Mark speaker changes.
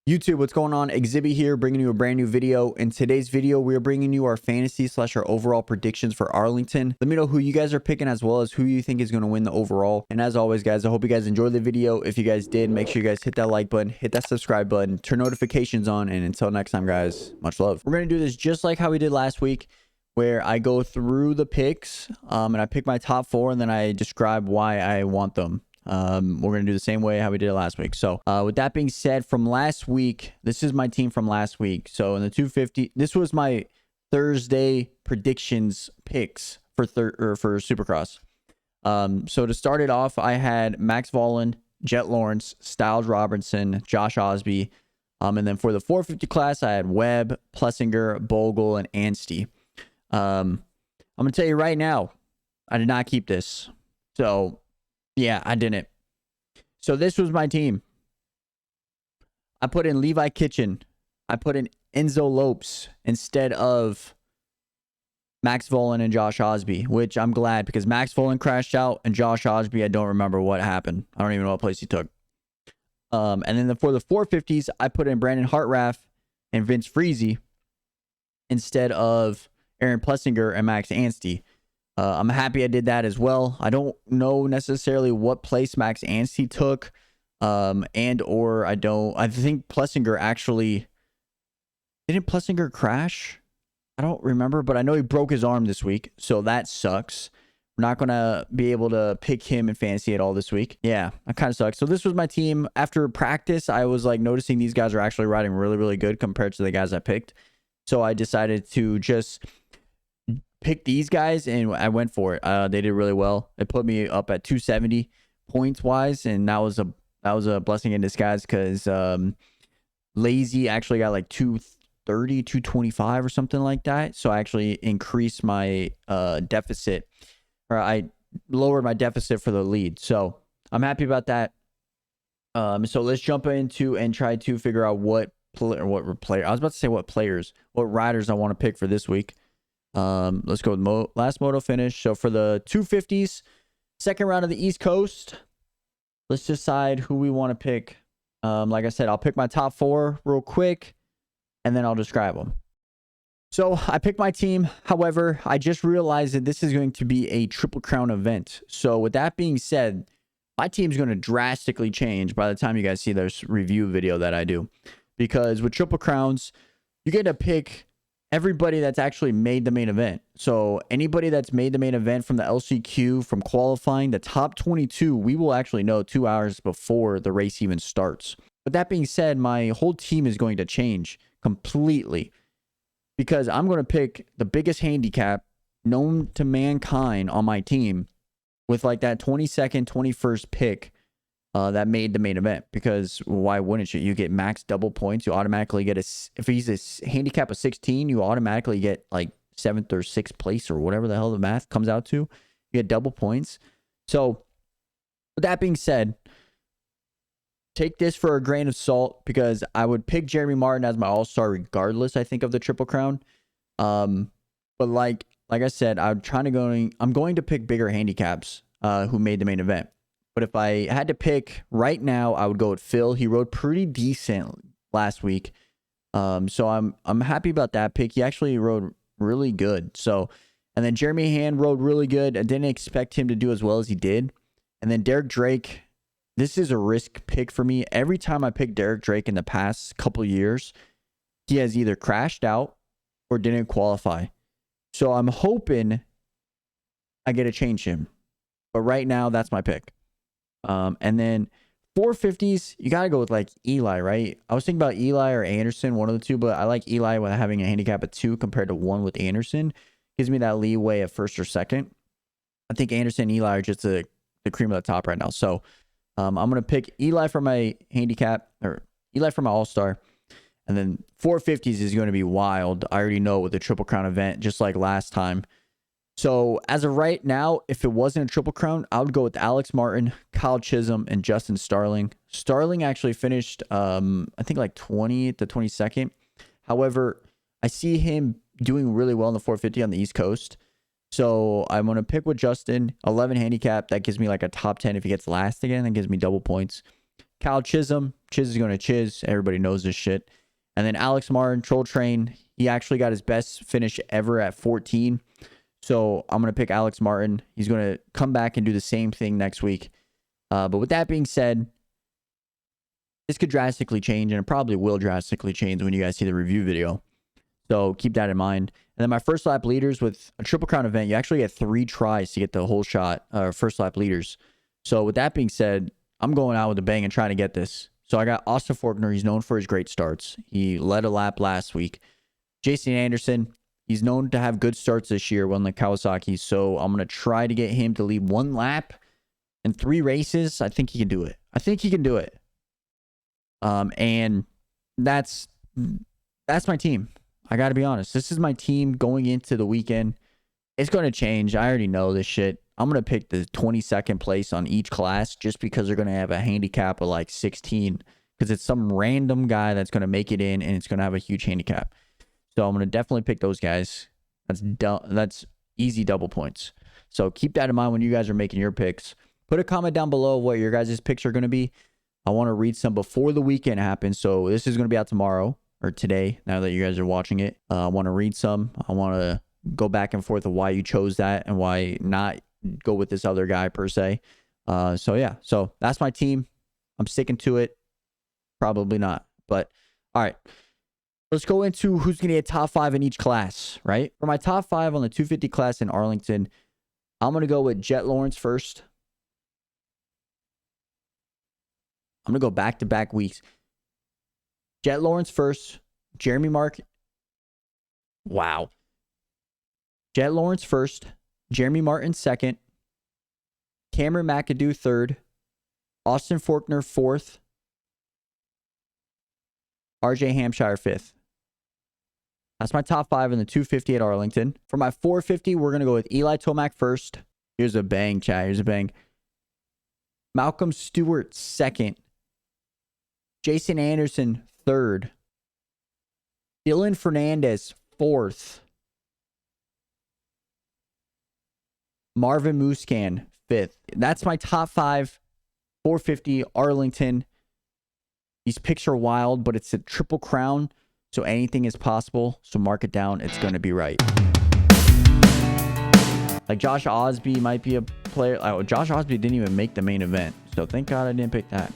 Speaker 1: YouTube, what's going on? Exhibit here, bringing you a brand new video. In today's video, we are bringing you our fantasy / our overall predictions for Arlington. Let me know who you guys are picking as well as who you think is going to win the overall. And as always, guys, I hope you guys enjoyed the video. If you guys did, make sure you guys hit that like button, hit that subscribe button, turn notifications on. And until next time, guys, much love. We're going to do this just like how we did last week, where I go through the picks and I pick my top 4 and then I describe why I want them. We're going to do the same way how we did it last week. So with that being said, from last week, this is my team from last week. So in the 250, this was my Thursday predictions picks for Supercross. So to start it off, I had Max Vollin, Jet Lawrence, Styles Robinson, Josh Osby. And then for the 450 class, I had Webb, Plessinger, Bogle, and Anstey. I'm going to tell you right now, I did not keep this. So yeah, I didn't. So this was my team. I put in Levi Kitchen. I put in Enzo Lopes instead of Max Vollin and Josh Osby, which I'm glad because Max Vollin crashed out and Josh Osby, I don't remember what happened. I don't even know what place he took. And then for the 450s, I put in Brandon Hartraff and Vince Freezy instead of Aaron Plessinger and Max Anstey. I'm happy I did that as well. I don't know necessarily what place Max Anstey took. I think Plessinger actually... Didn't Plessinger crash? I don't remember, but I know he broke his arm this week. So that sucks. We're not going to be able to pick him in fantasy at all this week. Yeah, that kind of sucks. So this was my team. After practice, I was like noticing these guys are actually riding really, really good compared to the guys I picked. So I decided to just pick these guys and I went for it. They did really well. It put me up at 270 points wise, and that was a blessing in disguise because Lazy actually got like 230, 225 or something like that. So I actually increased my deficit, or I lowered my deficit for the lead. So I'm happy about that. So let's jump into and try to figure out what riders I want to pick for this week. Let's go with last moto finish. So for the 250s, second round of the East Coast, let's decide who we want to pick. Like I said, I'll pick my top 4 real quick and then I'll describe them. So I picked my team. However, I just realized that this is going to be a Triple Crown event. So with that being said, my team's going to drastically change by the time you guys see this review video that I do, because with Triple Crowns, you get to pick everybody that's actually made the main event. So anybody that's made the main event from the LCQ, from qualifying, the top 22, we will actually know 2 hours before the race even starts. But that being said, my whole team is going to change completely because I'm going to pick the biggest handicap known to mankind on my team with like that 22nd, 21st pick that made the main event. Because why wouldn't you? You get max double points. You automatically get if he's a handicap of 16, you automatically get like 7th or 6th place or whatever the hell the math comes out to. You get double points. So with that being said, take this for a grain of salt because I would pick Jeremy Martin as my all-star regardless, I think, of the Triple Crown. But like I said, I'm going to pick bigger handicaps who made the main event. But if I had to pick right now, I would go with Phil. He rode pretty decent last week. So I'm happy about that pick. He actually rode really good. So, and then Jeremy Hand rode really good. I didn't expect him to do as well as he did. And then Derek Drake, this is a risk pick for me. Every time I pick Derek Drake in the past couple years, he has either crashed out or didn't qualify. So I'm hoping I get to change him. But right now, that's my pick. And then 450s, you got to go with like Eli, right? I was thinking about Eli or Anderson, one of the two, but I like Eli with having a handicap of 2 compared to 1 with Anderson. Gives me that leeway at 1st or 2nd. I think Anderson and Eli are just the cream of the top right now. So I'm going to pick Eli for my handicap, or Eli for my all-star. And then 450s is going to be wild. I already know with the Triple Crown event, just like last time. So as of right now, if it wasn't a Triple Crown, I would go with Alex Martin, Kyle Chisholm, and Justin Starling. Starling actually finished, I think like 20th to 22nd. However, I see him doing really well in the 450 on the East Coast. So I'm going to pick with Justin, 11 handicap. That gives me like a top 10 if he gets last again. That gives me double points. Kyle Chisholm. Chiz is going to chiz. Everybody knows this shit. And then Alex Martin, Troll Train. He actually got his best finish ever at 14. So I'm going to pick Alex Martin. He's going to come back and do the same thing next week. But with that being said, this could drastically change, and it probably will drastically change when you guys see the review video. So keep that in mind. And then my first lap leaders with a Triple Crown event, you actually get 3 tries to get the whole shot, first lap leaders. So with that being said, I'm going out with a bang and trying to get this. So I got Austin Faulkner. He's known for his great starts. He led a lap last week. Jason Anderson, he's known to have good starts this year, won the Kawasaki. So I'm going to try to get him to lead 1 lap in 3 races. I think he can do it. And that's my team. I got to be honest. This is my team going into the weekend. It's going to change. I already know this shit. I'm going to pick the 22nd place on each class just because they're going to have a handicap of like 16 because it's some random guy that's going to make it in and it's going to have a huge handicap. So I'm going to definitely pick those guys. That's easy double points. So keep that in mind when you guys are making your picks. Put a comment down below what your guys' picks are going to be. I want to read some before the weekend happens. So this is going to be out tomorrow or today now that you guys are watching it. I want to read some. I want to go back and forth of why you chose that and why not go with this other guy per se. So yeah, so that's my team. I'm sticking to it. Probably not, but all right. Let's go into who's going to get top 5 in each class, right? For my top 5 on the 250 class in Arlington, I'm going to go with Jet Lawrence first. I'm going to go back-to-back weeks. Jet Lawrence first. Jeremy Mark. Wow. Jet Lawrence first. Jeremy Martin second. Cameron McAdoo third. Austin Faulkner fourth. RJ Hampshire fifth. That's my top 5 in the 250 at Arlington. For my 450, we're going to go with Eli Tomac first. Here's a bang, chat. Here's a bang. Malcolm Stewart second. Jason Anderson third. Dylan Fernandez fourth. Marvin Muscan fifth. That's my top 5 450 Arlington. These picks are wild, but it's a Triple Crown, so anything is possible. So mark it down. It's going to be right. Like Josh Osby might be a player. Oh, Josh Osby didn't even make the main event, so thank God I didn't pick that.